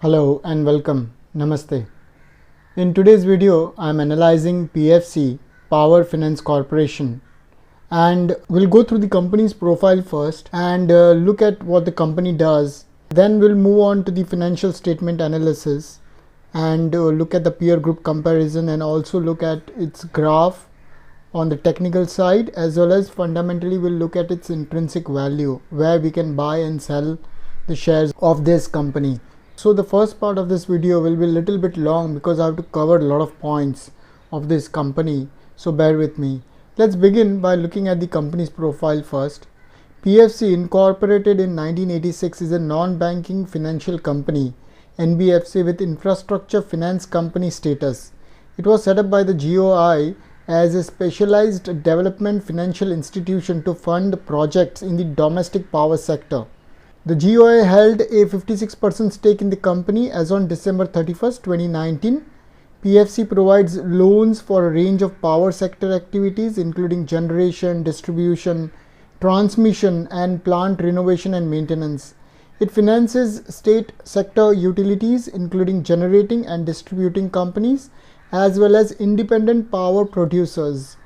Hello and welcome. Namaste. In today's video, I am analyzing PFC, Power Finance Corporation, and we'll go through the company's profile first and look at what the company does. Then we'll move on to the financial statement analysis and look at the peer group comparison and also look at its graph on the technical side, as well as fundamentally we'll look at its intrinsic value, where we can buy and sell the shares of this company. So the first part of this video will be a little bit long because I have to cover a lot of points of this company, so bear with me. Let's begin by looking at the company's profile first. PFC, incorporated in 1986, is a non-banking financial company, NBFC, with infrastructure finance company status. It was set up by the GOI as a specialized development financial institution to fund projects in the domestic power sector. The GOI held a 56% stake in the company as on December 31st, 2019. PFC provides loans for a range of power sector activities including generation, distribution, transmission and plant renovation and maintenance. It finances state sector utilities including generating and distributing companies as well as independent power producers.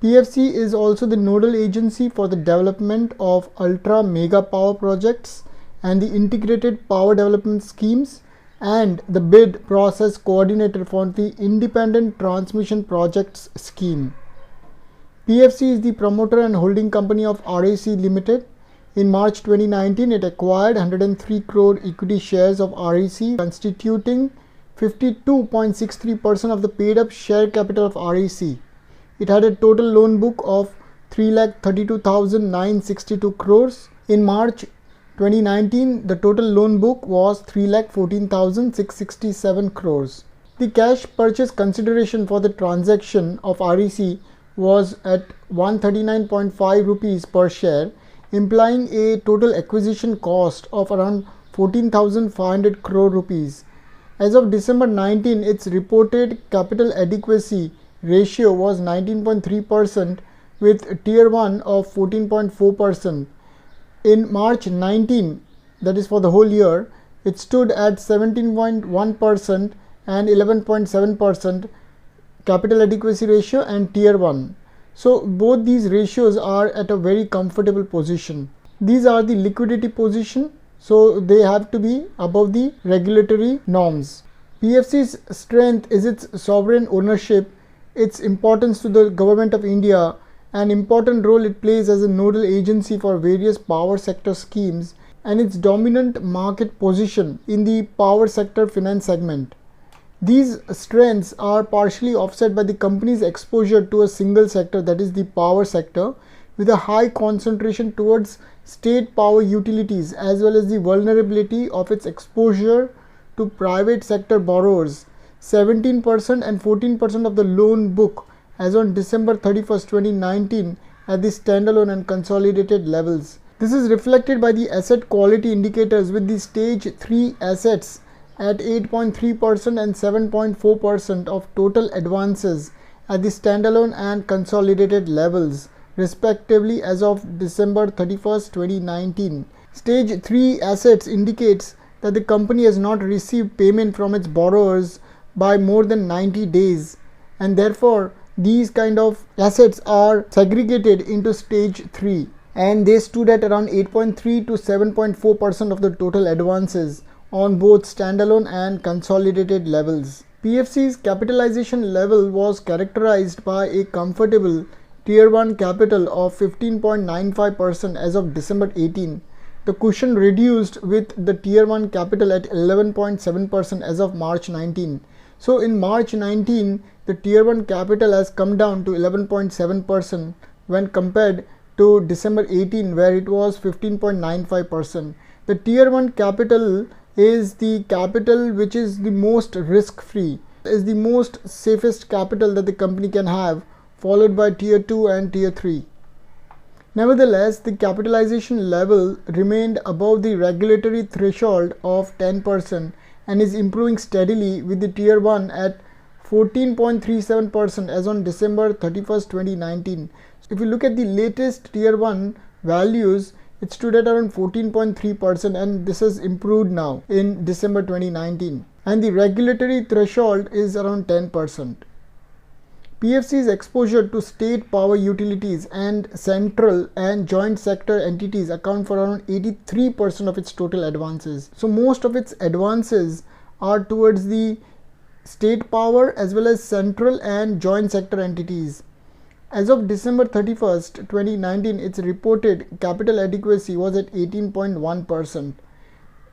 PFC is also the nodal agency for the development of ultra mega power projects and the integrated power development schemes, and the bid process coordinator for the independent transmission projects scheme. PFC is the promoter and holding company of REC Limited. In March 2019, it acquired 103 crore equity shares of REC, constituting 52.63% of the paid up share capital of REC. It had a total loan book of 3,32,962 crores. In March 2019, the total loan book was 3,14,667 crores. The cash purchase consideration for the transaction of REC was at 139.5 rupees per share, implying a total acquisition cost of around 14,500 crore rupees. As of December 19, its reported capital adequacy ratio was 19.3% with Tier 1 of 14.4%. In March 19, that is for the whole year, it stood at 17.1% and 11.7% capital adequacy ratio and Tier 1. So both these ratios are at a very comfortable position. These are the liquidity position, so they have to be above the regulatory norms. PFC's strength is its sovereign ownership, its importance to the government of India, an important role it plays as a nodal agency for various power sector schemes, and its dominant market position in the power sector finance segment. These strengths are partially offset by the company's exposure to a single sector, that is the power sector, with a high concentration towards state power utilities, as well as the vulnerability of its exposure to private sector borrowers. 17% and 14% of the loan book as on December 31st, 2019 at the standalone and consolidated levels. This is reflected by the asset quality indicators, with the stage 3 assets at 8.3% and 7.4% of total advances at the standalone and consolidated levels, respectively, as of December 31st, 2019. Stage 3 assets indicates that the company has not received payment from its borrowers by more than 90 days, and therefore these kind of assets are segregated into stage 3, and they stood at around 8.3 to 7.4% of the total advances on both standalone and consolidated levels. PFC's capitalization level was characterized by a comfortable Tier 1 capital of 15.95% as of December 18. The cushion reduced with the Tier 1 capital at 11.7% as of March 19. So in March 19, the Tier 1 capital has come down to 11.7% when compared to December 18, where it was 15.95%. The Tier 1 capital is the capital which is the most risk-free, is the most safest capital that the company can have, followed by Tier 2 and Tier 3. Nevertheless, the capitalization level remained above the regulatory threshold of 10% and is improving steadily, with the Tier 1 at 14.37% as on December 31st, 2019. If you look at the latest Tier 1 values, it stood at around 14.3%, and this has improved now in December 2019. And the regulatory threshold is around 10%. PFC's exposure to state power utilities and central and joint sector entities account for around 83% of its total advances. So most of its advances are towards the state power as well as central and joint sector entities. As of December 31st, 2019, its reported capital adequacy was at 18.1%.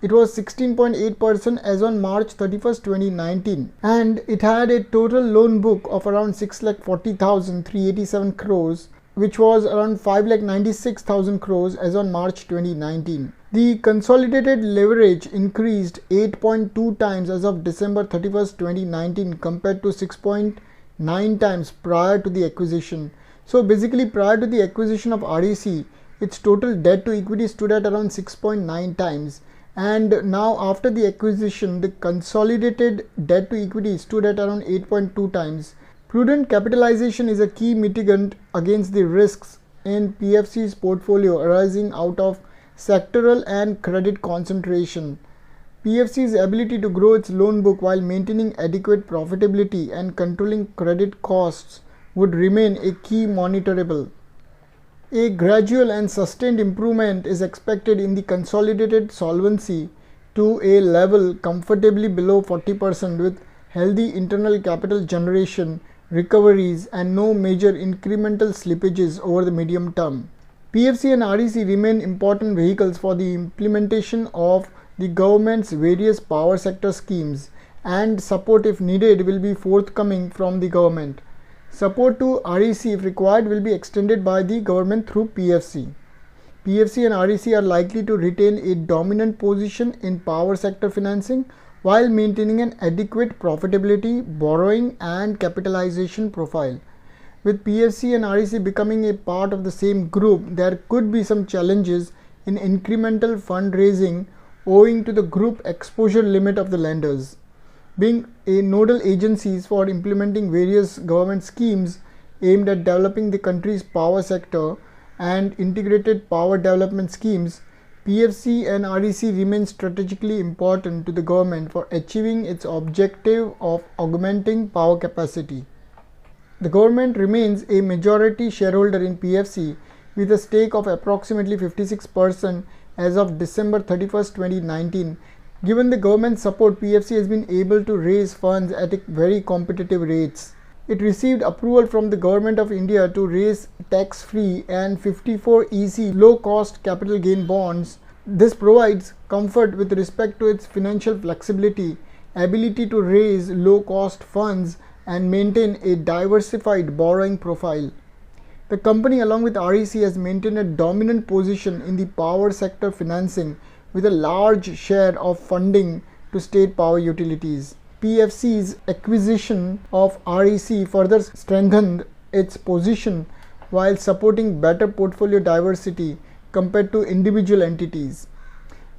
It was 16.8% as on March 31st, 2019, and it had a total loan book of around 6,40,387 crores, which was around 5,96,000 crores as on March 2019. The consolidated leverage increased 8.2 times as of December 31st, 2019 compared to 6.9 times prior to the acquisition. So basically, prior to the acquisition of REC, its total debt to equity stood at around 6.9 times. And now after the acquisition, the consolidated debt to equity stood at around 8.2 times. Prudent capitalization is a key mitigant against the risks in PFC's portfolio arising out of sectoral and credit concentration. PFC's ability to grow its loan book while maintaining adequate profitability and controlling credit costs would remain a key monitorable. A gradual and sustained improvement is expected in the consolidated solvency to a level comfortably below 40% with healthy internal capital generation, recoveries, and no major incremental slippages over the medium term. PFC and REC remain important vehicles for the implementation of the government's various power sector schemes, and support if needed will be forthcoming from the government. Support to REC if required will be extended by the government through PFC. PFC and REC are likely to retain a dominant position in power sector financing while maintaining an adequate profitability, borrowing and capitalization profile. With PFC and REC becoming a part of the same group, there could be some challenges in incremental fundraising owing to the group exposure limit of the lenders. Being a nodal agencies for implementing various government schemes aimed at developing the country's power sector and integrated power development schemes, PFC and REC remain strategically important to the government for achieving its objective of augmenting power capacity. The government remains a majority shareholder in PFC with a stake of approximately 56% as of December 31st, 2019. Given the government support, PFC has been able to raise funds at very competitive rates. It received approval from the Government of India to raise tax-free and 54 EC low-cost capital gain bonds. This provides comfort with respect to its financial flexibility, ability to raise low-cost funds, and maintain a diversified borrowing profile. The company, along with REC, has maintained a dominant position in the power sector financing with a large share of funding to state power utilities. PFC's acquisition of REC further strengthened its position while supporting better portfolio diversity compared to individual entities.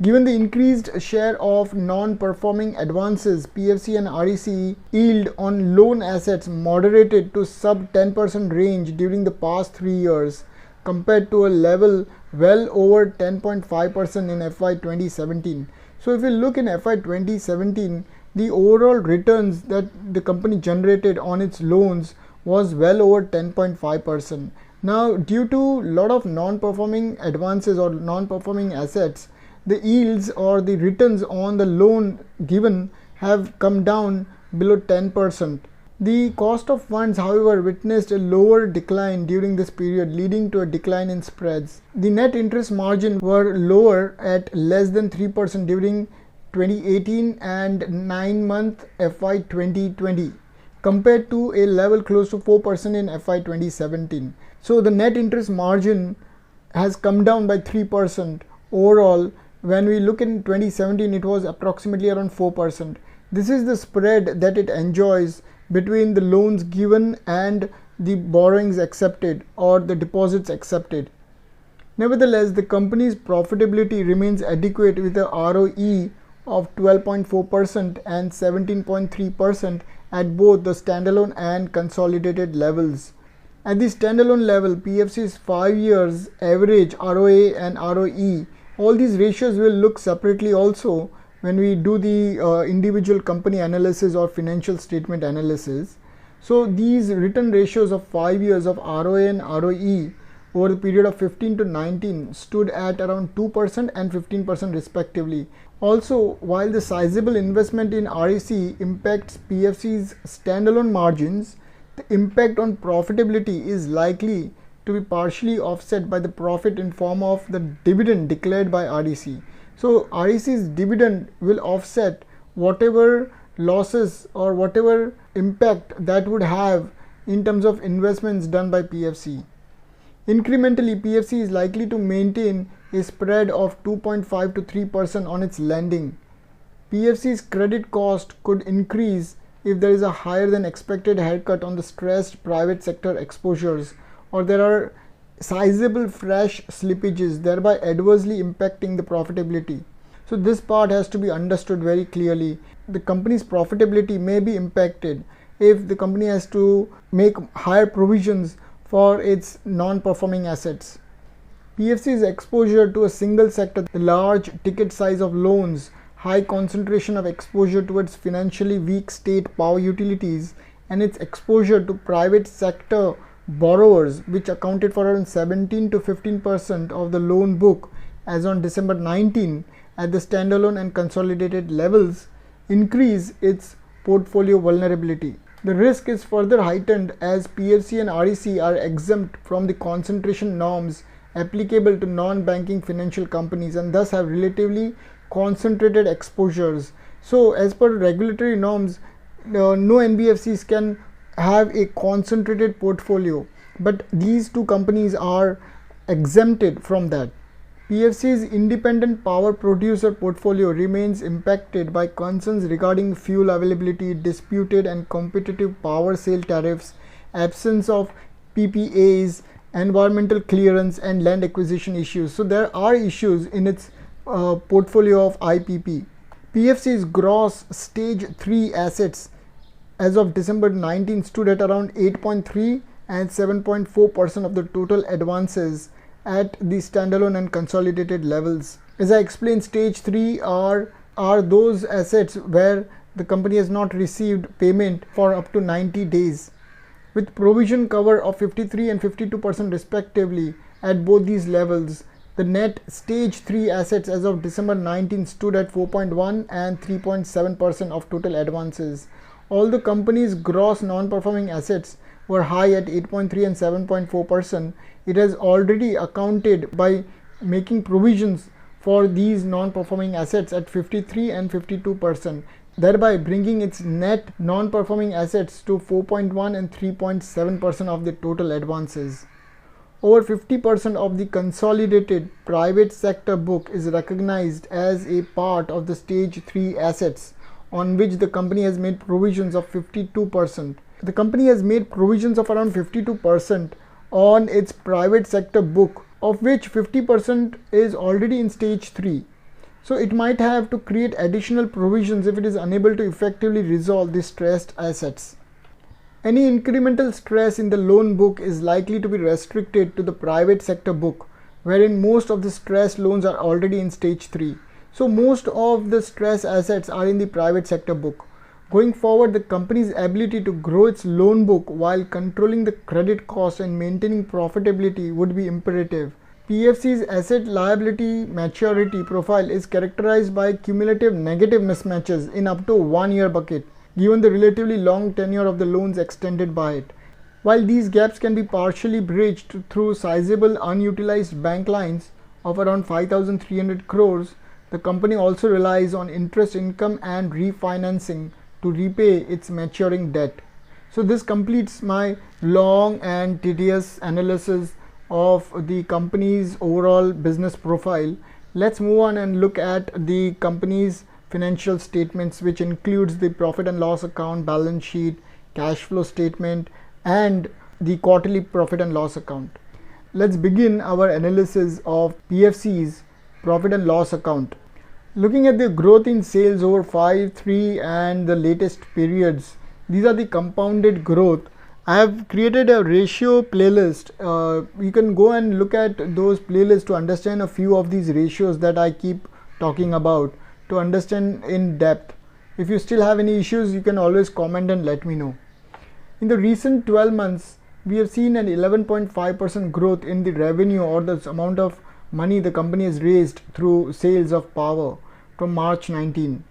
Given the increased share of non-performing advances, PFC and REC yield on loan assets moderated to sub 10% range during the past 3 years, compared to a level well over 10.5% in FY 2017. So if you look in FY 2017, the overall returns that the company generated on its loans was well over 10.5%. Now, due to a lot of non-performing advances or non-performing assets, the yields or the returns on the loan given have come down below 10%. The cost of funds, however, witnessed a lower decline during this period, leading to a decline in spreads. The net interest margin were lower at less than 3% during 2018 and 9-month FY 2020 compared to a level close to 4% in FY 2017. So the net interest margin has come down by 3% overall. When we look in 2017, it was approximately around 4%. This is the spread that it enjoys between the loans given and the borrowings accepted or the deposits accepted. Nevertheless, the company's profitability remains adequate with a ROE of 12.4% and 17.3% at both the standalone and consolidated levels. At the standalone level, PFC's 5 years average ROA and ROE, all these ratios will look separately also when we do the individual company analysis or financial statement analysis. So these written ratios of 5 years of ROA and ROE over the period of 15 to 19 stood at around 2% and 15% respectively. Also, while the sizable investment in REC impacts PFC's standalone margins, the impact on profitability is likely to be partially offset by the profit in form of the dividend declared by REC. So REC's dividend will offset whatever losses or whatever impact that would have in terms of investments done by PFC. Incrementally, PFC is likely to maintain a spread of 2.5 to 3% on its lending. PFC's credit cost could increase if there is a higher than expected haircut on the stressed private sector exposures, or there are sizable fresh slippages, thereby adversely impacting the profitability. So this part has to be understood very clearly. The company's profitability may be impacted if the company has to make higher provisions for its non-performing assets. PFC's exposure to a single sector, the large ticket size of loans, high concentration of exposure towards financially weak state power utilities, and its exposure to private sector borrowers, which accounted for around 17 to 15% of the loan book as on December 19 at the standalone and consolidated levels, increase its portfolio vulnerability. The risk is further heightened as PFC and REC are exempt from the concentration norms applicable to non-banking financial companies and thus have relatively concentrated exposures. So as per regulatory norms, no NBFCs can have a concentrated portfolio, but these two companies are exempted from that. PFC's independent power producer portfolio remains impacted by concerns regarding fuel availability, disputed and competitive power sale tariffs, absence of PPAs, environmental clearance and land acquisition issues. So there are issues in its portfolio of IPP. PFC's gross stage 3 assets as of December 19 stood at around 8.3 and 7.4% of the total advances at the standalone and consolidated levels. As I explained, stage 3 are those assets where the company has not received payment for up to 90 days. With provision cover of 53 and 52% respectively at both these levels, the net stage 3 assets as of December 19 stood at 4.1 and 3.7% of total advances. Although the company's gross non-performing assets were high at 8.3 and 7.4%, it has already accounted by making provisions for these non-performing assets at 53 and 52%, thereby bringing its net non-performing assets to 4.1 and 3.7% of the total advances. Over 50% of the consolidated private sector book is recognized as a part of the stage 3 assets, on which the company has made provisions of 52%. The company has made provisions of around 52% on its private sector book, of which 50% is already in stage 3. So it might have to create additional provisions if it is unable to effectively resolve the stressed assets. Any incremental stress in the loan book is likely to be restricted to the private sector book, wherein most of the stressed loans are already in stage 3. So most of the stress assets are in the private sector book. Going forward, the company's ability to grow its loan book while controlling the credit costs and maintaining profitability would be imperative. PFC's asset liability maturity profile is characterized by cumulative negative mismatches in up to 1 year bucket, given the relatively long tenure of the loans extended by it. While these gaps can be partially bridged through sizable unutilized bank lines of around 5,300 crores, the company also relies on interest income and refinancing to repay its maturing debt. So this completes my long and tedious analysis of the company's overall business profile. Let's move on and look at the company's financial statements, which includes the profit and loss account, balance sheet, cash flow statement, and the quarterly profit and loss account. Let's begin our analysis of PFC's profit and loss account. Looking at the growth in sales over 5, 3 and the latest periods, these are the compounded growth I have created a ratio playlist. You can go and look at those playlists to understand a few of these ratios that I keep talking about, to understand in depth. If you still have any issues, you can always comment and let me know. In the recent 12 months, we have seen an 11.5% growth in the revenue, or the amount of money the company has raised through sales of power from March 19.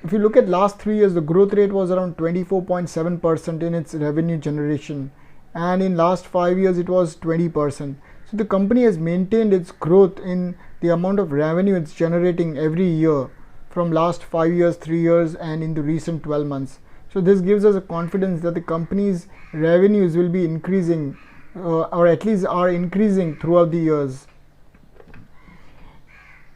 If you look at last 3 years, the growth rate was around 24.7% in its revenue generation, and in last 5 years it was 20%. So the company has maintained its growth in the amount of revenue it's generating every year from last 5 years, 3 years, and in the recent 12 months. So this gives us a confidence that the company's revenues will be increasing, or at least are increasing throughout the years.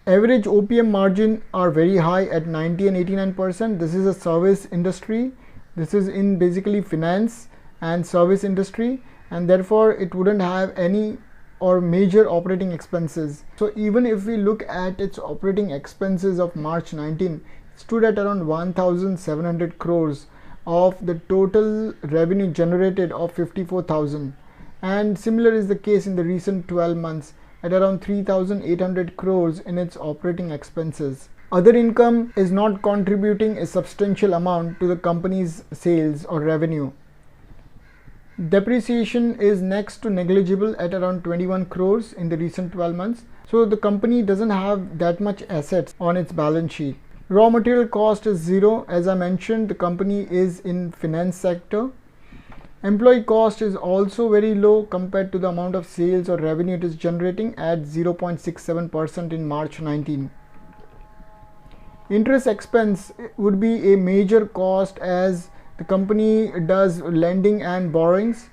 Average OPM margin are very high at 90 and 89%. This is a service industry. This is in basically finance and service industry, and therefore it wouldn't have any or major operating expenses. So even if we look at its operating expenses of March 19, it stood at around 1,700 crores of the total revenue generated of 54,000, and similar is the case in the recent 12 months at around 3,800 crores in its operating expenses. Other income is not contributing a substantial amount to the company's sales or revenue. Depreciation is next to negligible at around 21 crores in the recent 12 months. So the company doesn't have that much assets on its balance sheet. Raw material cost is zero. As I mentioned, the company is in finance sector. Employee cost is also very low compared to the amount of sales or revenue it is generating at 0.67% in March 19. Interest expense would be a major cost as the company does lending and borrowings.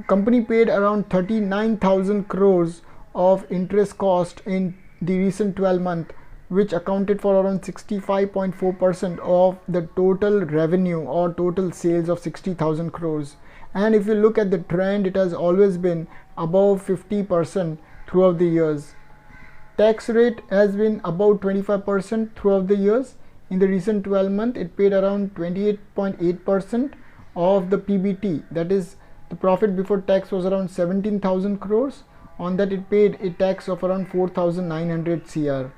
Company paid around 39,000 crores of interest cost in the recent 12 months, which accounted for around 65.4% of the total revenue or total sales of 60,000 crores. And if you look at the trend, it has always been above 50% throughout the years. Tax rate has been about 25% throughout the years. In the recent 12 months, it paid around 28.8% of the PBT, that is, the profit before tax was around 17,000 crores. On that, it paid a tax of around 4,900 CR.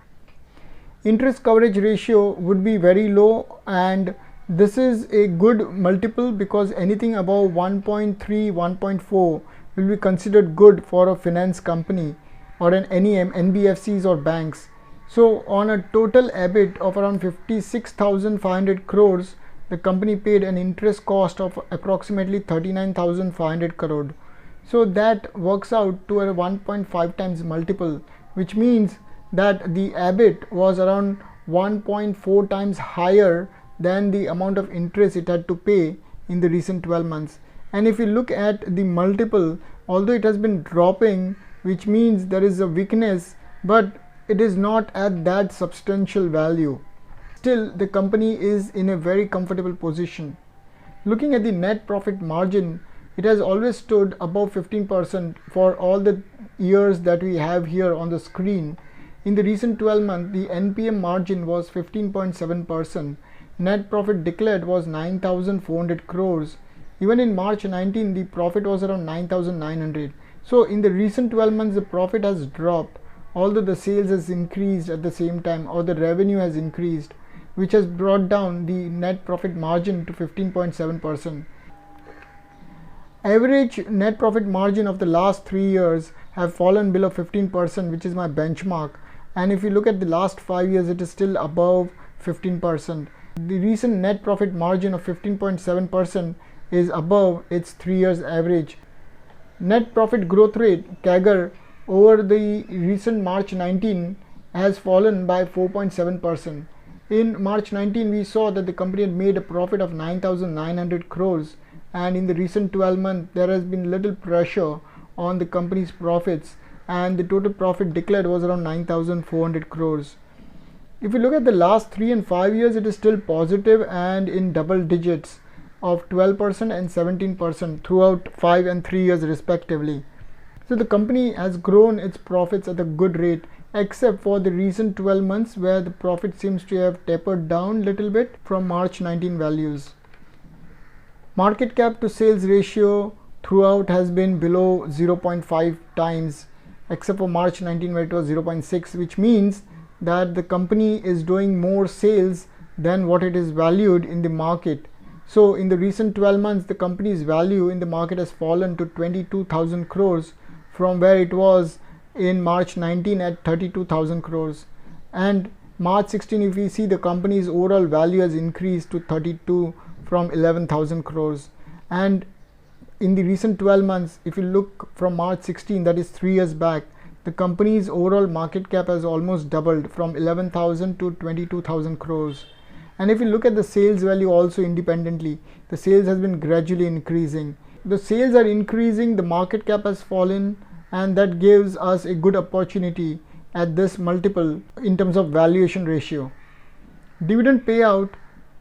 Interest coverage ratio would be very low, and this is a good multiple because anything above 1.3, 1.4 will be considered good for a finance company or any NBFCs or banks. So on a total EBIT of around 56,500 crores, the company paid an interest cost of approximately 39,500 crore. So that works out to a 1.5 times multiple, which means that the EBIT was around 1.4 times higher than the amount of interest it had to pay in the recent 12 months. And if you look at the multiple, although it has been dropping, which means there is a weakness, but it is not at that substantial value. Still, the company is in a very comfortable position. Looking at the net profit margin, it has always stood above 15% for all the years that we have here on the screen. In the recent 12 months, the NPM margin was 15.7%. Net profit declared was 9,400 crores. Even in March 19, the profit was around 9,900. So in the recent 12 months, the profit has dropped, although the sales has increased at the same time, or the revenue has increased, which has brought down the net profit margin to 15.7%. Average net profit margin of the last 3 years have fallen below 15%, which is my benchmark. And if you look at the last 5 years, it is still above 15%. The recent net profit margin of 15.7% is above its 3 years average. Net profit growth rate CAGR over the recent March 19 has fallen by 4.7%. In March 19, we saw that the company had made a profit of 9,900 crores, and in the recent 12 months, there has been little pressure on the company's profits, and the total profit declared was around 9,400 crores. If you look at the last 3 and 5 years, it is still positive and in double digits of 12% and 17% throughout 5 and 3 years respectively. So the company has grown its profits at a good rate, except for the recent 12 months where the profit seems to have tapered down a little bit from March 19 values. Market cap to sales ratio throughout has been below 0.5 times, except for March 19 where it was 0.6, which means that the company is doing more sales than what it is valued in the market. So in the recent 12 months, the company's value in the market has fallen to 22,000 crores from where it was in March 19 at 32,000 crores. And March 16, if we see, the company's overall value has increased to 32 from 11,000 crores. And in the recent 12 months, if you look from March 16, that is 3 years back, the company's overall market cap has almost doubled from 11,000 to 22,000 crores. And if you look at the sales value also independently, the sales has been gradually increasing. The sales are increasing, the market cap has fallen, and that gives us a good opportunity at this multiple in terms of valuation ratio. Dividend payout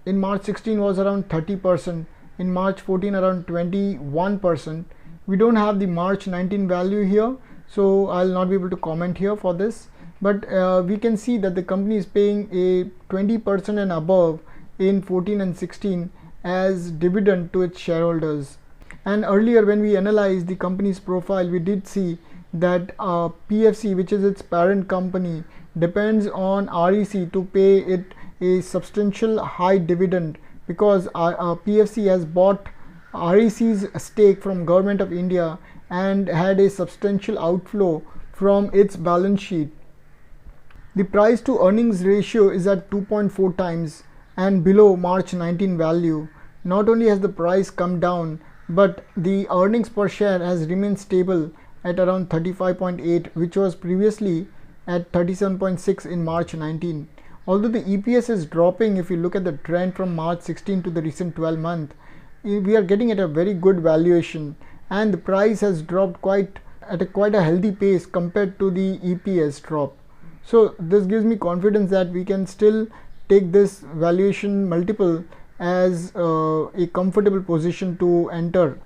in March 16 was around 30%, in March 14 around 21%. We don't have the March 19 value here, so I'll not be able to comment here for this, but we can see that the company is paying a 20% and above in 14 and 16 as dividend to its shareholders. And earlier when we analyzed the company's profile, we did see that PFC, which is its parent company, depends on REC to pay it a substantial high dividend, because PFC has bought REC's stake from Government of India and had a substantial outflow from its balance sheet. The price to earnings ratio is at 2.4 times and below March 19 value. Not only has the price come down, but the earnings per share has remained stable at around 35.8, which was previously at 37.6 in March 19. Although the EPS is dropping, if you look at the trend from March 16 to the recent 12 month, we are getting at a very good valuation, and the price has dropped quite a healthy pace compared to the EPS drop. So this gives me confidence that we can still take this valuation multiple as a comfortable position to enter.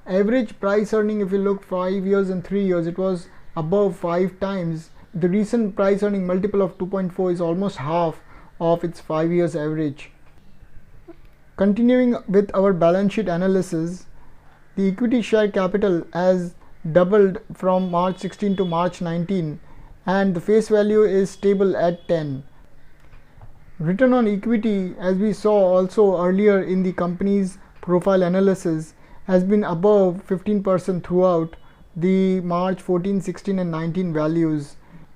Average price earning, if you look 5 years and 3 years, it was above 5 times. The recent price earning multiple of 2.4 is almost half of its 5 years average. Continuing with our balance sheet analysis, the equity share capital has doubled from March 16 to March 19, and the face value is stable at 10. Return on equity, as we saw also earlier in the company's profile analysis, has been above 15% throughout the March 14, 16 and 19 values.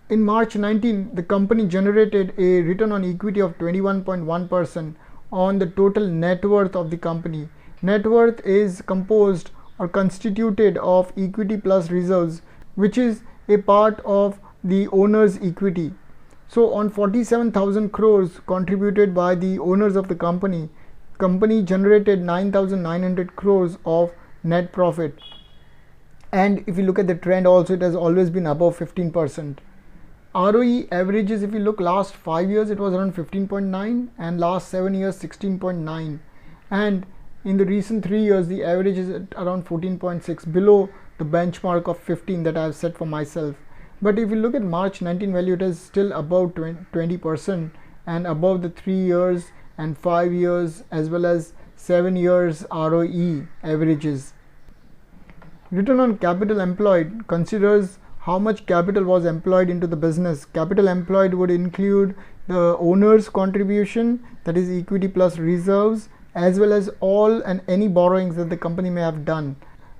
In March 19, the company generated a return on equity of 21.1% on the total net worth of the company. Net worth is composed or constituted of equity plus reserves, which is a part of the owner's equity. So on 47,000 crores contributed by the owners of the company generated 9,900 crores of net profit. And if you look at the trend also, it has always been above 15%. ROE averages, if you look last 5 years, it was around 15.9, and last 7 years 16.9, and in the recent 3 years the average is at around 14.6, below the benchmark of 15 that I have set for myself. But if you look at March 19 value, it is still above 20% and above the 3 years and 5 years as well as 7 years ROE averages. Return on capital employed considers how much capital was employed into the business. Capital employed would include the owner's contribution, that is equity plus reserves, as well as all and any borrowings that the company may have done.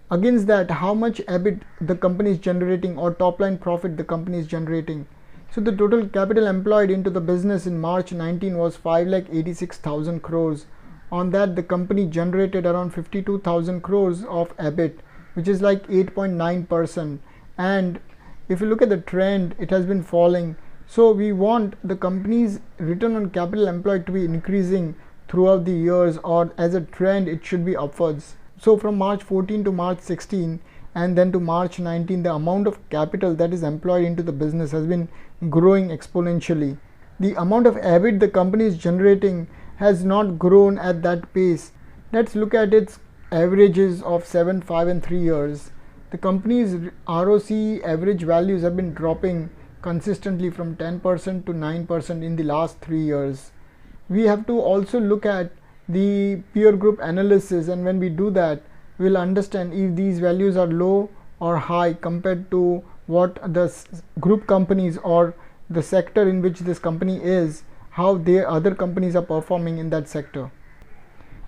Against that, how much EBIT the company is generating or top line profit the company is generating. So the total capital employed into the business in March 19 was 5,86,000 crores. On that, the company generated around 52,000 crores of EBIT, which is like 8.9%. And if you look at the trend, it has been falling. So we want the company's return on capital employed to be increasing throughout the years, or as a trend it should be upwards. So from March 14 to March 16 and then to March 19, the amount of capital that is employed into the business has been growing exponentially. The amount of EBIT the company is generating has not grown at that pace. Let's look at its averages of 7, 5 and 3 years. The company's ROC average values have been dropping consistently from 10% to 9% in the last 3 years. We have to also look at the peer group analysis, and when we do that, we'll understand if these values are low or high compared to what the group companies or the sector in which this company is, how their other companies are performing in that sector.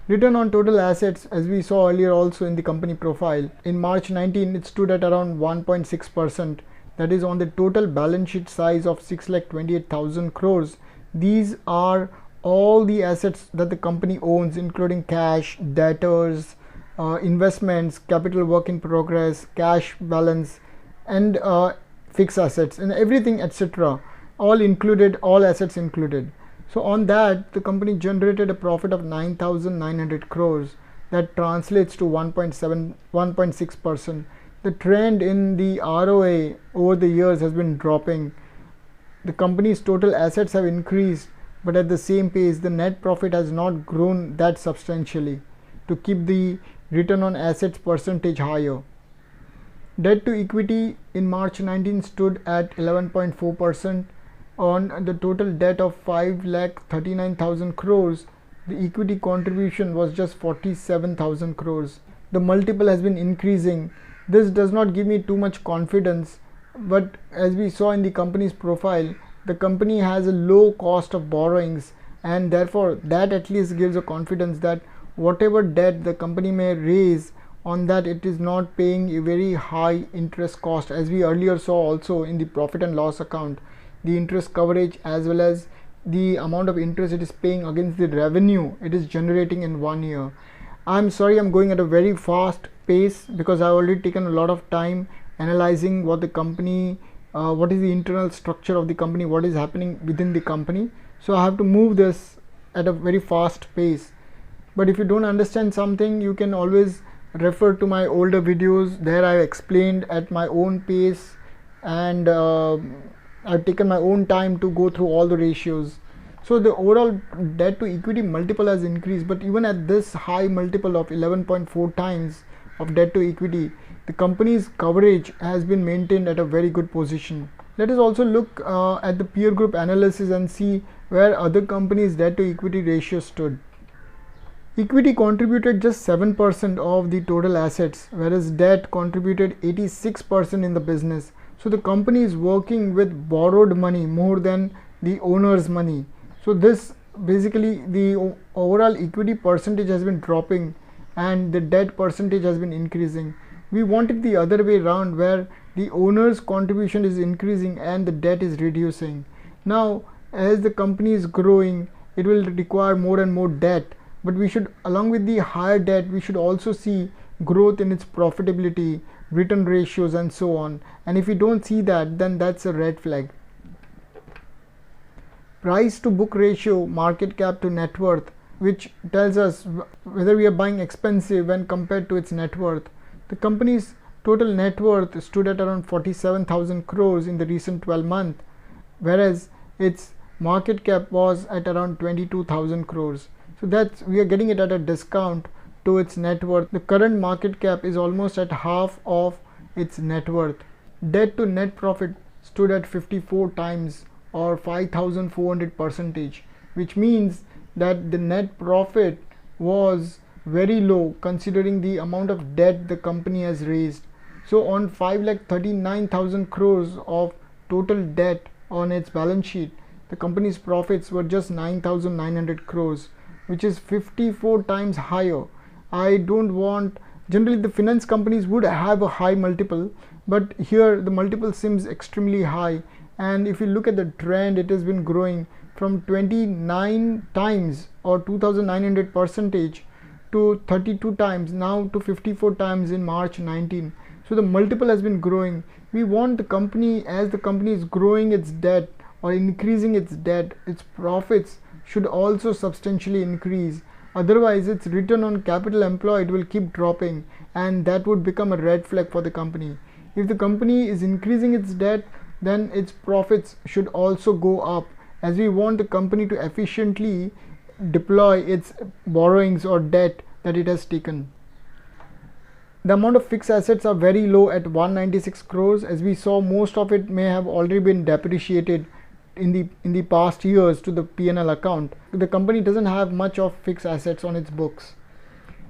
Return on total assets, as we saw earlier also in the company profile, in March 19 it stood at around 1.6%. that is on the total balance sheet size of 6,28,000 crores. These are all the assets that the company owns, including cash, debtors, investments, capital work in progress, cash balance, and fixed assets, and everything, etc. All included, all assets included. So on that, the company generated a profit of 9,900 crores. That translates to 1.6%. The trend in the ROA over the years has been dropping. The company's total assets have increased, but at the same pace, the net profit has not grown that substantially to keep the return on assets percentage higher. Debt to equity in March 19 stood at 11.4%. On the total debt of 5,39,000 crores, the equity contribution was just 47,000 crores. The multiple has been increasing. This does not give me too much confidence, but as we saw in the company's profile, the company has a low cost of borrowings, and therefore that at least gives a confidence that whatever debt the company may raise, on that it is not paying a very high interest cost, as we earlier saw also in the profit and loss account. The interest coverage as well as the amount of interest it is paying against the revenue it is generating in 1 year. I'm sorry, I'm going at a very fast pace because I've already taken a lot of time analyzing what the company, what is the internal structure of the company, what is happening within the company. So I have to move this at a very fast pace. But if you don't understand something, you can always refer to my older videos. There I explained at my own pace, and I've taken my own time to go through all the ratios. So the overall debt to equity multiple has increased, but even at this high multiple of 11.4 times of debt to equity, the company's coverage has been maintained at a very good position. Let us also look at the peer group analysis and see where other companies' debt to equity ratio stood. Equity contributed just 7% of the total assets, whereas debt contributed 86% in the business. So the company is working with borrowed money more than the owner's money. So this basically, the overall equity percentage has been dropping and the debt percentage has been increasing. We want it the other way around, where the owner's contribution is increasing and the debt is reducing. Now as the company is growing, it will require more and more debt, but we should, along with the higher debt, we should also see growth in its profitability, return ratios, and so on. And if we don't see that, then that's a red flag. Price to book ratio, market cap to net worth, which tells us whether we are buying expensive when compared to its net worth. The company's total net worth stood at around 47,000 crores in the recent 12 months, whereas its market cap was at around 22,000 crores. So that's, we are getting it at a discount to its net worth. The current market cap is almost at half of its net worth. Debt to net profit stood at 54 times or 5,400%, which means that the net profit was very low considering the amount of debt the company has raised. So on 5,39,000 crores of total debt on its balance sheet, the company's profits were just 9,900 crores, which is 54 times higher. I don't want, generally the finance companies would have a high multiple, but here the multiple seems extremely high. And if you look at the trend, it has been growing from 29 times or 2,900% to 32 times, now to 54 times in March 19. So the multiple has been growing. We want the company, as the company is growing its debt or increasing its debt, its profits should also substantially increase. Otherwise its return on capital employed will keep dropping, and that would become a red flag for the company. If the company is increasing its debt, then its profits should also go up, as we want the company to efficiently deploy its borrowings or debt that it has taken. The amount of fixed assets are very low at 196 crores. As we saw, most of it may have already been depreciated in the past years to the P&L account, the company doesn't have much of fixed assets on its books.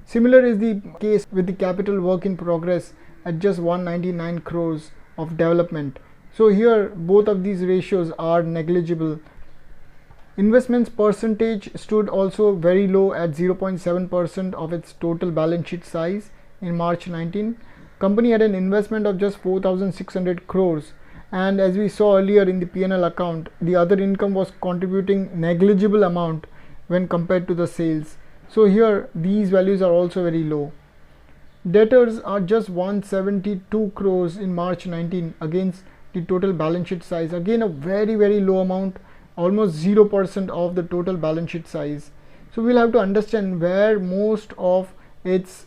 Similar is the case with the capital work in progress at just 199 crores of development. So here both of these ratios are negligible. Investments percentage stood also very low at 0.7% of its total balance sheet size in March 19. Company had an investment of just 4,600 crores, and as we saw earlier in the P&L account, the other income was contributing negligible amount when compared to the sales. So here these values are also very low. Debtors are just 172 crores in March 19 against the total balance sheet size. Again a very low amount, almost 0% of the total balance sheet size. So we'll have to understand where most of its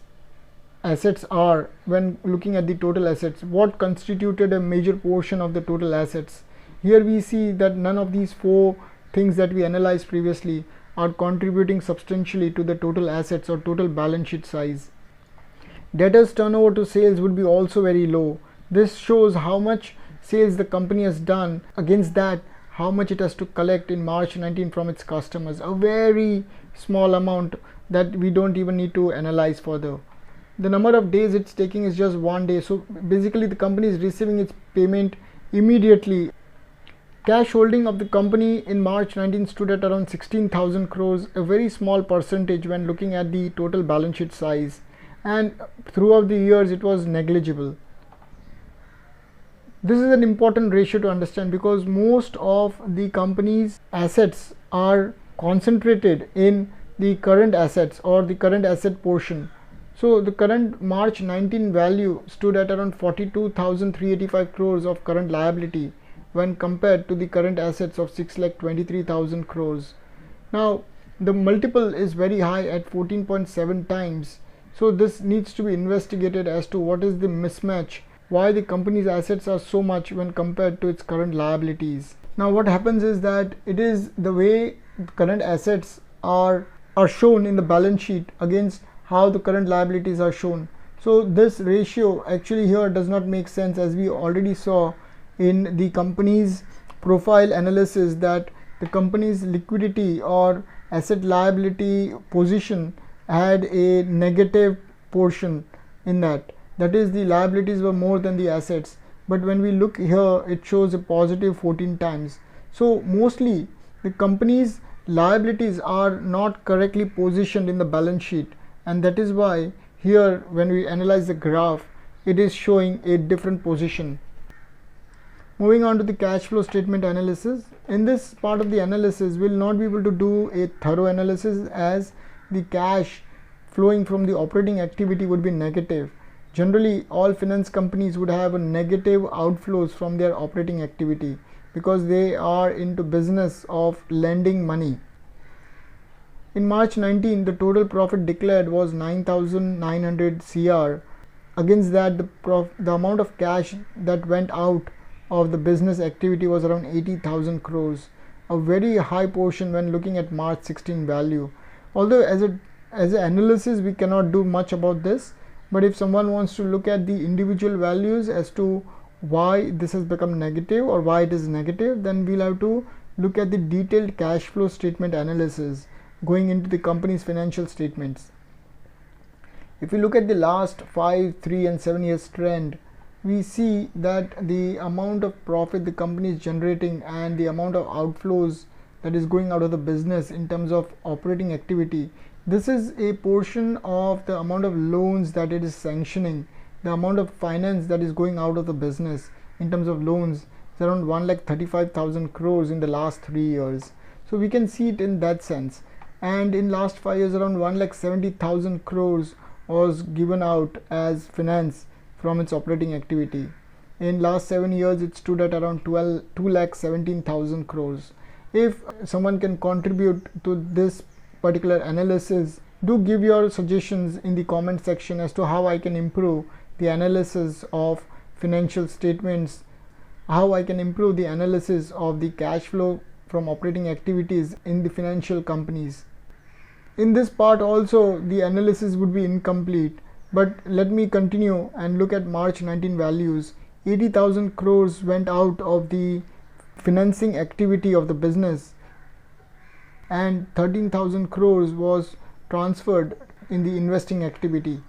assets are when looking at the total assets. What constituted a major portion of the total assets? Here we see that none of these four things that we analyzed previously are contributing substantially to the total assets or total balance sheet size. Debtors turnover to sales would be also very low. This shows how much sales the company has done, against that how much it has to collect in March 19 from its customers. A very small amount that we don't even need to analyze further. The number of days it's taking is just 1 day. So basically the company is receiving its payment immediately. Cash holding of the company in March 19 stood at around 16,000 crores, a very small percentage when looking at the total balance sheet size, and throughout the years it was negligible. This is an important ratio to understand because most of the company's assets are concentrated in the current assets or the current asset portion. So the current March 19 value stood at around 42,385 crores of current liability when compared to the current assets of 6,23,000 crores. Now the multiple is very high at 14.7 times. So this needs to be investigated as to what is the mismatch, why the company's assets are so much when compared to its current liabilities. Now what happens is that it is the way current assets are shown in the balance sheet against how the current liabilities are shown. So this ratio actually here does not make sense, as we already saw in the company's profile analysis that the company's liquidity or asset liability position had a negative portion in that. That is, the liabilities were more than the assets, but when we look here it shows a positive 14 times. So mostly the company's liabilities are not correctly positioned in the balance sheet, and that is why here when we analyze the graph it is showing a different position. Moving on to the cash flow statement analysis. In this part of the analysis we'll not be able to do a thorough analysis as the cash flowing from the operating activity would be negative. Generally all finance companies would have a negative outflows from their operating activity because they are into business of lending money. In March 19 the total profit declared was 9,900 CR. Against that the amount of cash that went out of the business activity was around 80,000 crores, a very high portion when looking at March 16 value. Although as an analysis we cannot do much about this, but if someone wants to look at the individual values as to why this has become negative or why it is negative, then we'll have to look at the detailed cash flow statement analysis going into the company's financial statements. If we look at the last 5, 3 and 7 years trend, we see that the amount of profit the company is generating and the amount of outflows that is going out of the business in terms of operating activity, this is a portion of the amount of loans that it is sanctioning. The amount of finance that is going out of the business in terms of loans is around 1,35,000 crores in the last 3 years. So we can see it in that sense. And in last 5 years around 1,70,000 crores was given out as finance from its operating activity. In last 7 years it stood at around 2,17,000 crores. If someone can contribute to this particular analysis, do give your suggestions in the comment section as to how I can improve the analysis of financial statements, how I can improve the analysis of the cash flow from operating activities in the financial companies. In this part also the analysis would be incomplete, but let me continue and look at March 19 values. 80,000 crores went out of the financing activity of the business, and 13,000 crores was transferred in the investing activity.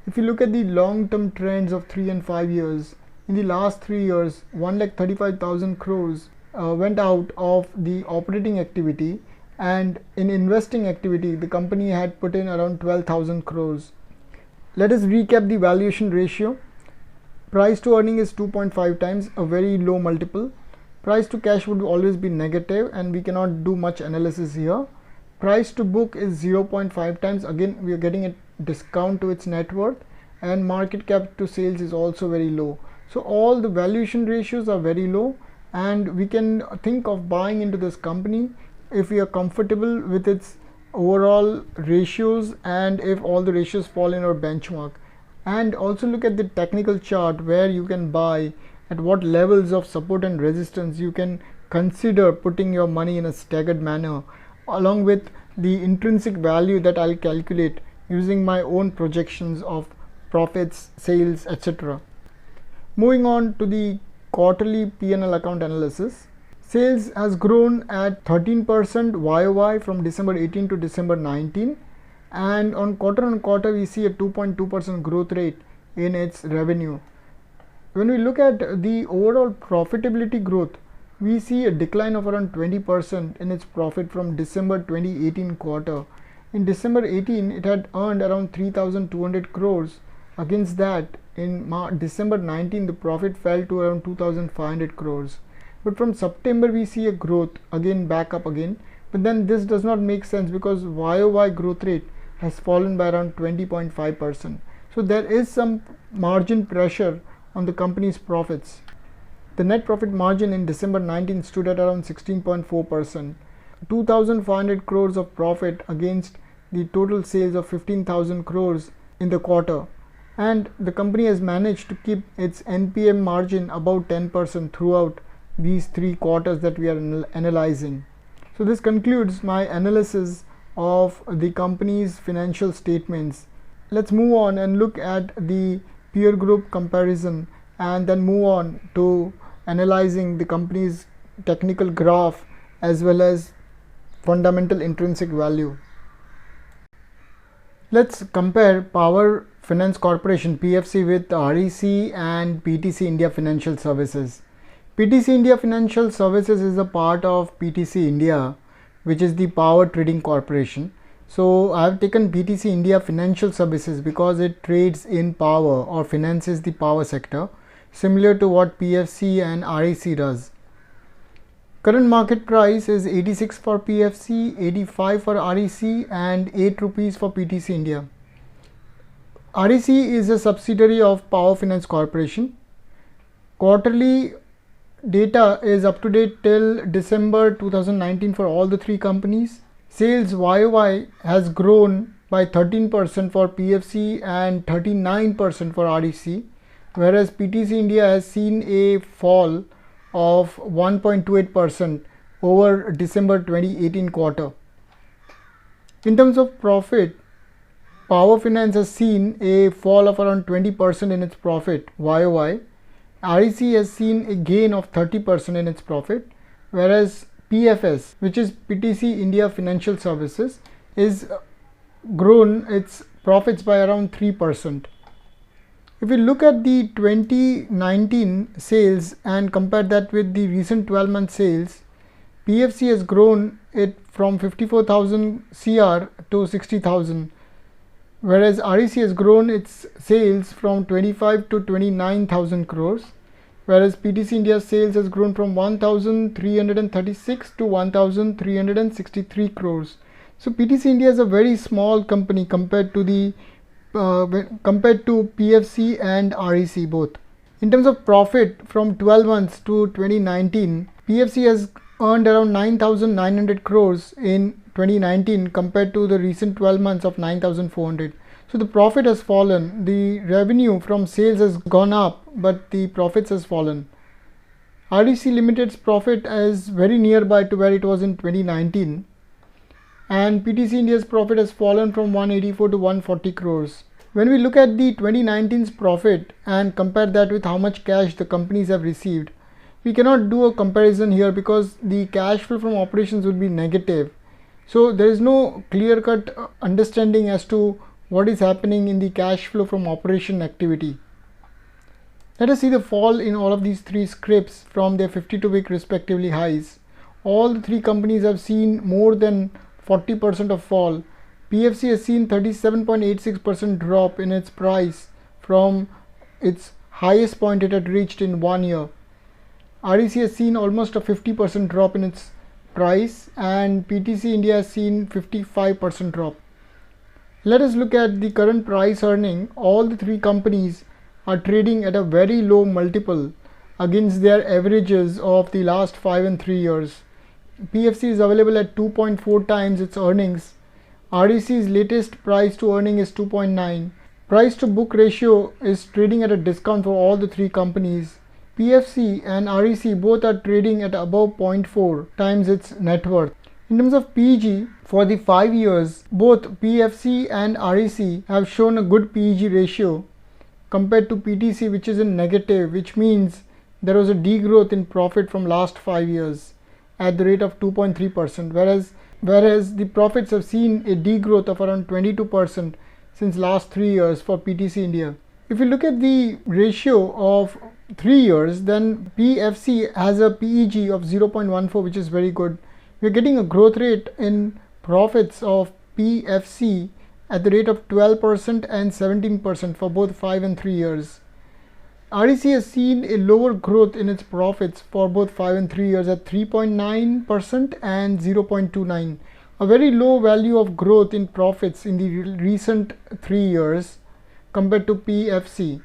If you look at the long-term trends of 3 and 5 years, in the last 3 years, 1,35,000 crores went out of the operating activity, and in investing activity, the company had put in around 12,000 crores. Let us recap the valuation ratio. Price to earning is 2.5 times, a very low multiple. Price to cash would always be negative, and we cannot do much analysis here. Price to book is 0.5 times. Again, we are getting a discount to its net worth, and market cap to sales is also very low. So all the valuation ratios are very low, and we can think of buying into this company if we are comfortable with its overall ratios and if all the ratios fall in our benchmark. And also look at the technical chart where you can buy at what levels of support and resistance you can consider putting your money in a staggered manner, along with the intrinsic value that I'll calculate using my own projections of profits, sales, etc. Moving on to the quarterly P&L account analysis. Sales has grown at 13% YOY from December 18 to December 19, and on quarter we see a 2.2% growth rate in its revenue. When we look at the overall profitability growth, we see a decline of around 20% in its profit from December 2018 quarter. In December 18, it had earned around 3,200 crores. Against that, in December 19, the profit fell to around 2,500 crores. But from September, we see a growth again, back up again. But then this does not make sense because YOY growth rate has fallen by around 20.5%. So there is some margin pressure on the company's profits. The net profit margin in December 19 stood at around 16.4%. 2,500 crores of profit against the total sales of 15,000 crores in the quarter. And the company has managed to keep its NPM margin above 10% throughout these 3 quarters that we are analyzing. So this concludes my analysis of the company's financial statements. Let's move on and look at the peer group comparison, and then move on to analyzing the company's technical graph as well as fundamental intrinsic value. Let's compare Power Finance Corporation PFC with REC and PTC India Financial Services. PTC India Financial Services is a part of PTC India, which is the Power Trading Corporation. So I have taken PTC India Financial Services because it trades in power or finances the power sector, similar to what PFC and REC does. Current market price is 86 for PFC, 85 for REC, and 8 rupees for PTC India. REC is a subsidiary of Power Finance Corporation. Quarterly data is up to date till December 2019 for all the 3 companies. Sales YOY has grown by 13% for PFC and 39% for REC, whereas PTC India has seen a fall of 1.28% over December 2018 quarter. In terms of profit, Power Finance has seen a fall of around 20% in its profit YOY. REC has seen a gain of 30% in its profit, whereas PFS, which is PTC India Financial Services, is grown its profits by around 3%. If we look at the 2019 sales and compare that with the recent 12-month sales, PFC has grown it from 54,000 CR to 60,000, whereas REC has grown its sales from 25 to 29,000 crores, whereas PTC India's sales has grown from 1,336 to 1,363 crores. So PTC India is a very small company compared to PFC and REC both. In terms of profit from 12 months to 2019, PFC has earned around 9,900 crores in 2019 compared to the recent 12 months of 9,400. So the profit has fallen. The revenue from sales has gone up, but the profits has fallen. REC Limited's profit is very nearby to where it was in 2019, and PTC India's profit has fallen from 184 to 140 crores. When we look at the 2019's profit and compare that with how much cash the companies have received, we cannot do a comparison here because the cash flow from operations would be negative. So there is no clear-cut understanding as to what is happening in the cash flow from operation activity. Let us see the fall in all of these three scripts from their 52-week respectively highs. All the three companies have seen more than 40% of fall. PFC has seen 37.86% drop in its price from its highest point it had reached in 1 year. REC has seen almost a 50% drop in its price, and PTC India has seen 55% drop. Let us look at the current price earning. All the three companies are trading at a very low multiple against their averages of the last 5 and 3 years. PFC is available at 2.4 times its earnings. REC's latest price to earning is 2.9. Price to book ratio is trading at a discount for all the three companies. PFC and REC both are trading at above 0.4 times its net worth. In terms of PEG, for the 5 years, both PFC and REC have shown a good PEG ratio compared to PTC, which is in negative, which means there was a degrowth in profit from last 5 years at the rate of 2.3%, whereas the profits have seen a degrowth of around 22% since last 3 years for PTC India. If you look at the ratio of 3 years, then PFC has a PEG of 0.14, which is very good. We are getting a growth rate in profits of PFC at the rate of 12% and 17% for both 5 and 3 years. REC has seen a lower growth in its profits for both 5 and 3 years at 3.9% and 0.29%. A very low value of growth in profits in the recent 3 years compared to PFC.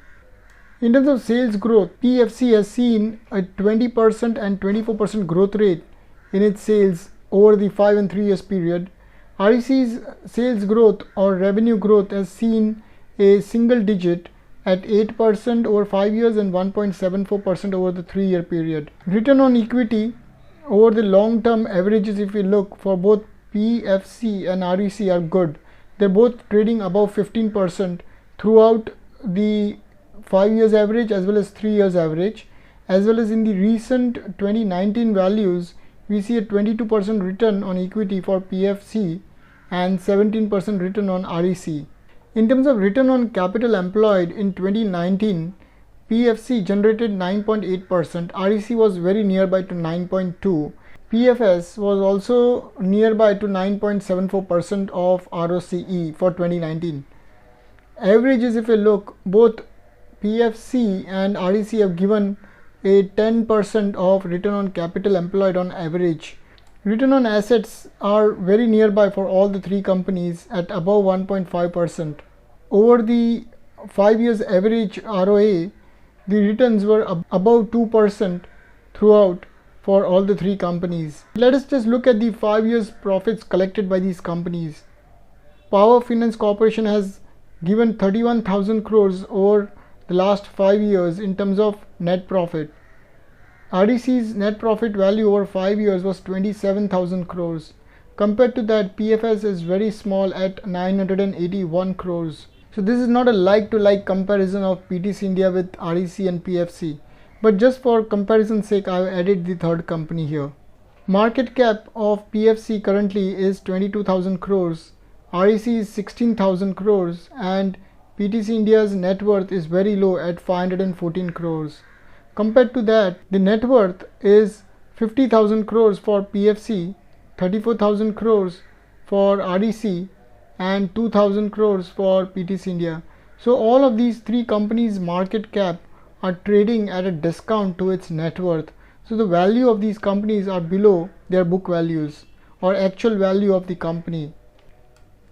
In terms of sales growth, PFC has seen a 20% and 24% growth rate in its sales over the 5 and 3 years period. REC's sales growth or revenue growth has seen a single digit at 8% over 5 years and 1.74% over the 3-year period. Return on equity over the long-term averages, if we look for both PFC and REC, are good. They're both trading above 15% throughout the 5 years average as well as 3 years average, as well as in the recent 2019 values. We see a 22% return on equity for PFC and 17% return on REC. In terms of return on capital employed in 2019, PFC generated 9.8%, REC was very nearby to 9.2%, PFS was also nearby to 9.74% of ROCE for 2019. Averages, if you look, both PFC and REC have given a 10% of return on capital employed on average. Return on assets are very nearby for all the three companies at above 1.5%. Over the 5 years average ROA, the returns were above 2% throughout for all the three companies. Let us just look at the 5 years profits collected by these companies. Power Finance Corporation has given 31,000 crores over the last 5 years in terms of net profit. REC's net profit value over 5 years was 27,000 crores. Compared to that, PFS is very small at 981 crores. So this is not a like-to-like comparison of PTC India with REC and PFC. But just for comparison's sake, I have added the third company here. Market cap of PFC currently is 22,000 crores. REC is 16,000 crores and PTC India's net worth is very low at 514 crores. Compared to that, the net worth is 50,000 crores for PFC, 34,000 crores for REC and 2,000 crores for PTC India. So all of these three companies' market cap are trading at a discount to its net worth. So the value of these companies are below their book values or actual value of the company.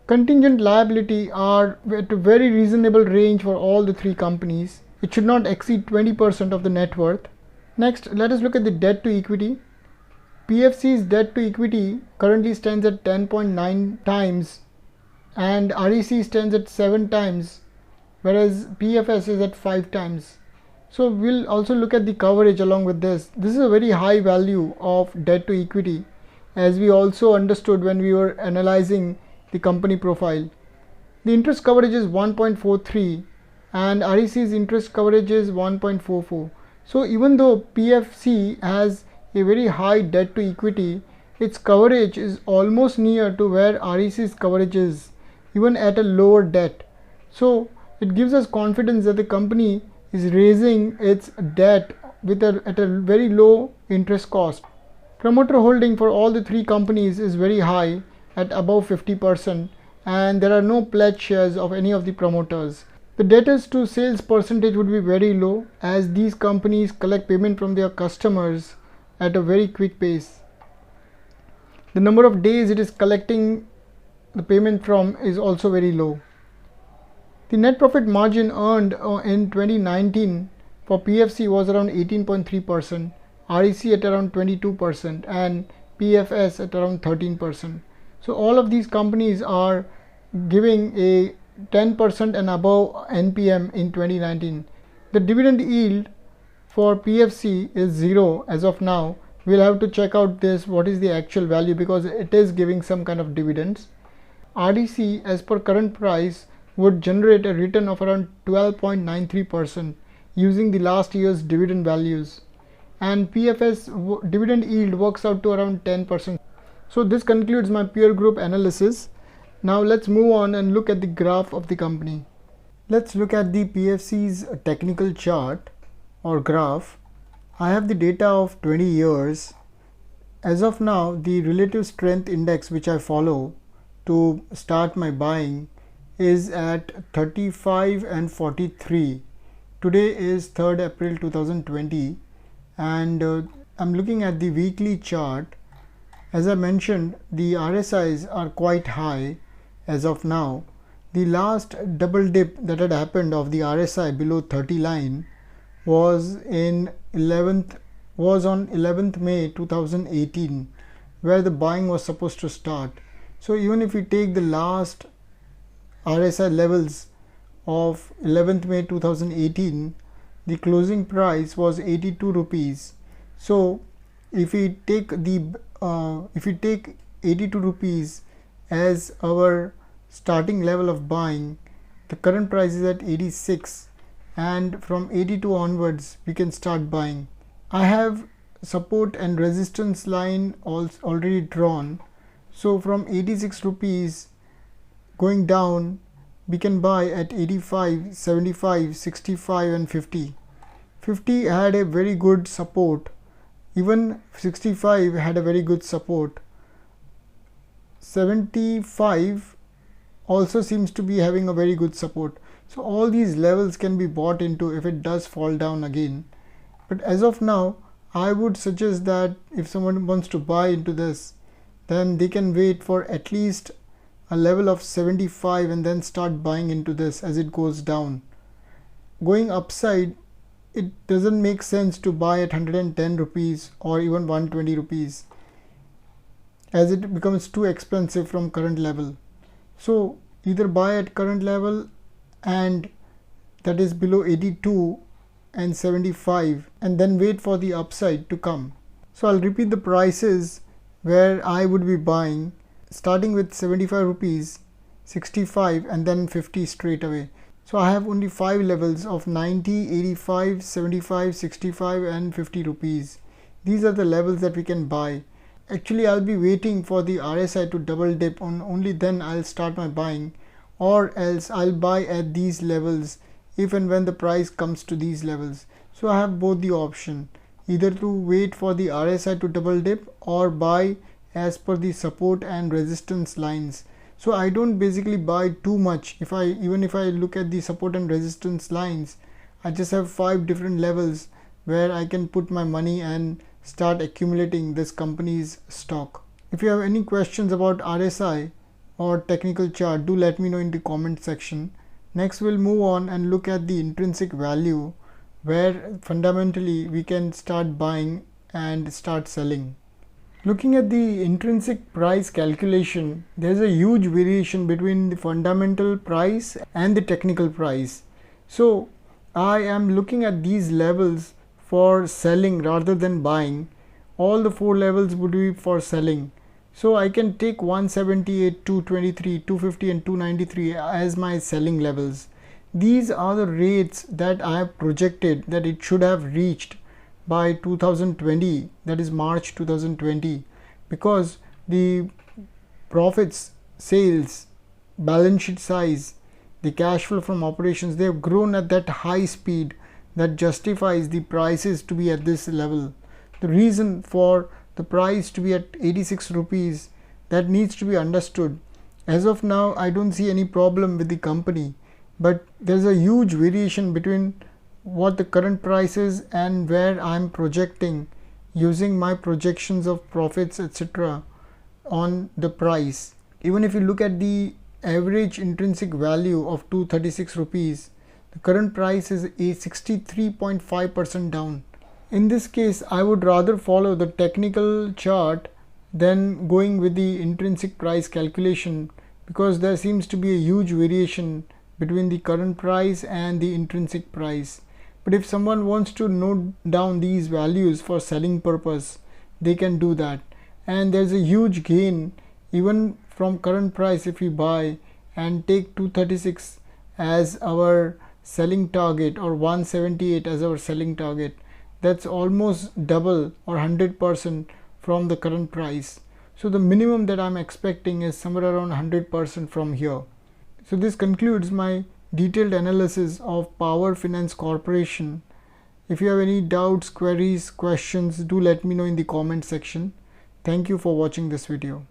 Contingent liability are at a very reasonable range for all the three companies. It should not exceed 20% of the net worth. Next, let us look at the debt to equity. PFC's debt to equity currently stands at 10.9 times and REC stands at 7 times, whereas PFS is at 5 times. So we'll also look at the coverage along with this. This is a very high value of debt to equity, as we also understood when we were analyzing the company profile. The interest coverage is 1.43 and REC's interest coverage is 1.44. So even though PFC has a very high debt to equity, its coverage is almost near to where REC's coverage is, even at a lower debt. So it gives us confidence that the company is raising its debt at a very low interest cost. Promoter holding for all the three companies is very high at above 50%, and there are no pledged shares of any of the promoters. The debtors to sales percentage would be very low, as these companies collect payment from their customers at a very quick pace. The number of days it is collecting the payment from is also very low. The net profit margin earned in 2019 for PFC was around 18.3%, REC at around 22%, and PFS at around 13%. So all of these companies are giving a 10% and above NPM in 2019. The dividend yield for PFC is 0 as of now. We'll have to check out this, what is the actual value, because it is giving some kind of dividends. REC as per current price would generate a return of around 12.93% using the last year's dividend values, and PFS dividend yield works out to around 10%. So this concludes my peer group analysis. Now let's move on and look at the graph of the company. Let's look at the PFC's technical chart or graph. I have the data of 20 years. As of now, the relative strength index which I follow to start my buying is at 35 and 43. Today is 3rd April 2020, and I'm looking at the weekly chart. As I mentioned, the RSIs are quite high as of now. The last double dip that had happened of the RSI below 30 line was on 11th May 2018, where the buying was supposed to start. So even if we take the last RSI levels of 11th May 2018, the closing price was 82 rupees. So if we take 82 rupees as our starting level of buying, the current price is at 86, and from 82 onwards we can start buying. I have support and resistance line already drawn. So from 86 rupees going down, we can buy at 85, 75, 65 and 50. 50 had a very good support. Even 65 had a very good support. 75 also seems to be having a very good support. So all these levels can be bought into if it does fall down again. But as of now, I would suggest that if someone wants to buy into this, then they can wait for at least a level of 75 and then start buying into this as it goes down. Going upside, it doesn't make sense to buy at 110 rupees or even 120 rupees, as it becomes too expensive from current level. So either buy at current level, and that is below 82 and 75, and then wait for the upside to come. So I'll repeat the prices where I would be buying, starting with 75 rupees, 65 and then 50 straight away. So I have only 5 levels of 90, 85, 75, 65 and 50 rupees. These are the levels that we can buy. Actually, I'll be waiting for the RSI to double dip, only then I'll start my buying, or else I'll buy at these levels if and when the price comes to these levels. So I have both the option, either to wait for the RSI to double dip or buy as per the support and resistance lines. So I don't basically buy too much. Even if I look at the support and resistance lines, I just have 5 different levels where I can put my money and start accumulating this company's stock. If you have any questions about RSI or technical chart, do let me know in the comment section. Next we'll move on and look at the intrinsic value, where fundamentally we can start buying and start selling. Looking at the intrinsic price calculation, there's a huge variation between the fundamental price and the technical price. So I am looking at these levels for selling rather than buying. All the 4 levels would be for selling. So I can take 178, 223, 250 and 293 as my selling levels. these are the rates that I have projected that it should have reached by 2020, that is March 2020, because the profits, sales, balance sheet size, the cash flow from operations, they have grown at that high speed that justifies the prices to be at this level. The reason for the price to be at 86 rupees, that needs to be understood. As of now, I don't see any problem with the company, but there's a huge variation between what the current price is and where I'm projecting using my projections of profits, etc. on the price. Even if you look at the average intrinsic value of 236 rupees, the current price is a 63.5% down. In this case, I would rather follow the technical chart than going with the intrinsic price calculation, because there seems to be a huge variation between the current price and the intrinsic price. But if someone wants to note down these values for selling purpose, they can do that. And there's a huge gain even from current price if we buy and take 236 as our selling target or 178 as our selling target. That's almost double or 100% from the current price. So the minimum that I'm expecting is somewhere around 100% from here. So this concludes my detailed analysis of Power Finance Corporation. If you have any doubts, queries, questions, do let me know in the comment section. Thank you for watching this video.